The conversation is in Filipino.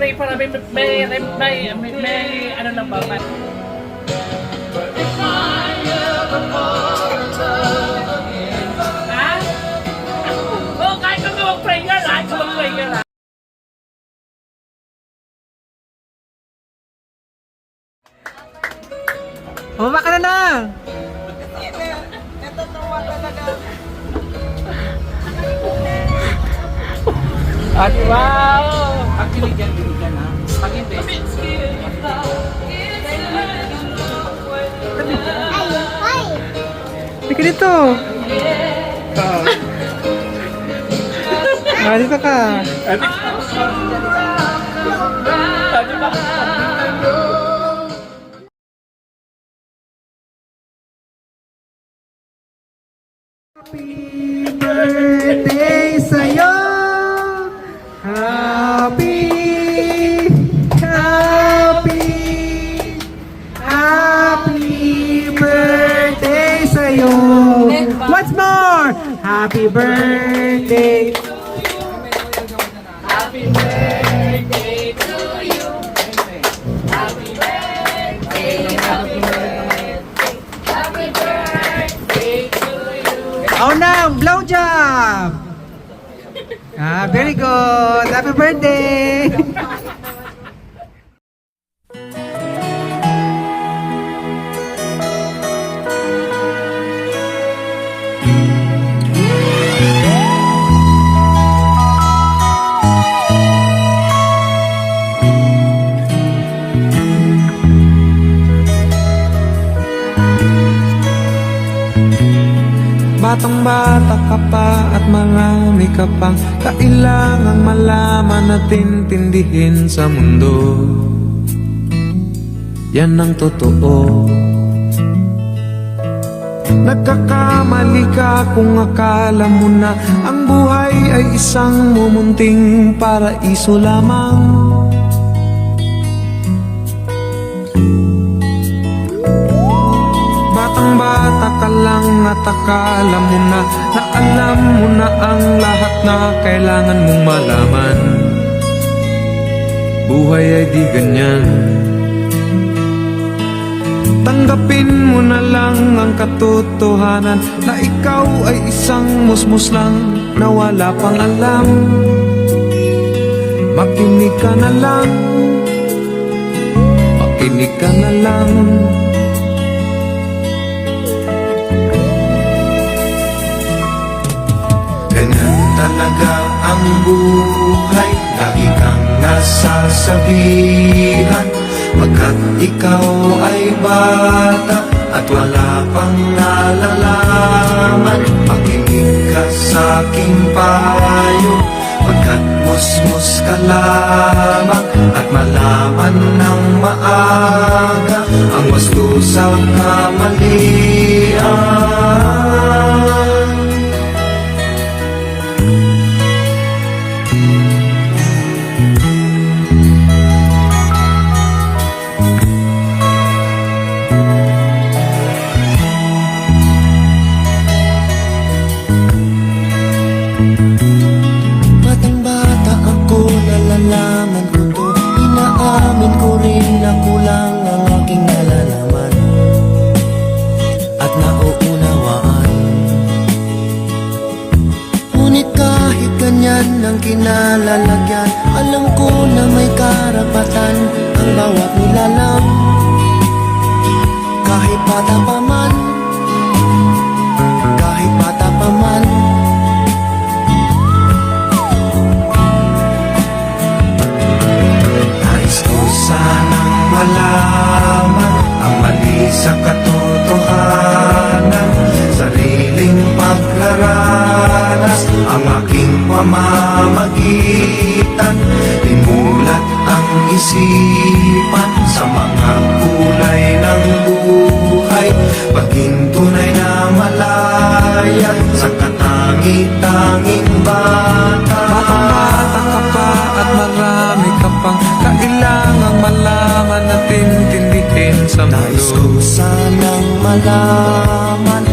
pray para may ano lang ba? Ha? Oo, kahit ka mag-prayer, kahit ka mag-prayer, ha? Bumaba ka na lang! At wow! Pag binigyan ha. Pag hindi. Hindi ka dito! Dito ka! Happy birthday sa'yo! Happy birthday sa'yo! Once more! Happy birthday! Happy birthday to you. Happy birthday, happy birthday. Happy birthday to you. Oh now, blow job! Very good! Happy birthday! Batang-bata ka pa at marami ka pang kailangang malaman at intindihin sa mundo. Yan ang totoo. Nagkakamali ka kung akala mo na ang buhay ay isang mumunting paraiso lamang. Batang-bata ka lang at akala mo na alam mo na ang lahat na kailangan mong malaman. Buhay ay di ganyan. Tanggapin mo na lang ang katotohanan na ikaw ay isang musmus lang na wala pang alam. Makinig ka na lang, makinig ka na lang. Ganyan talaga ang buhay, lagi kang nasasabihan. Pagkat ikaw ay bata at wala pang nalalaman, makinig ka sa aking payo. Pagkat musmus ka lamang at malaman ng maaga ang wasto sa kamalian. Batang-bata ako, nalalaman ko to. Inaamin ko rin na kulang ang aking nalalaman at nauunawaan. Ngunit kahit ganyan ang kinalalagyan, alam ko na may karapatan ang bawat nilalang. Kahit bata pa man, kahit bata pa man, nais ko sanang malaman ang mali sa katotohanan, sariling paglaranas ang aking pamamagitan. Imulat ang isipan sa mga kulay ng buhay, paging tunay na malaya sa katangi-tanging bata. Batang-bata ka pa at marami ka pang kailangang malaman at intindihin sa nais ko mundo. sanang malaman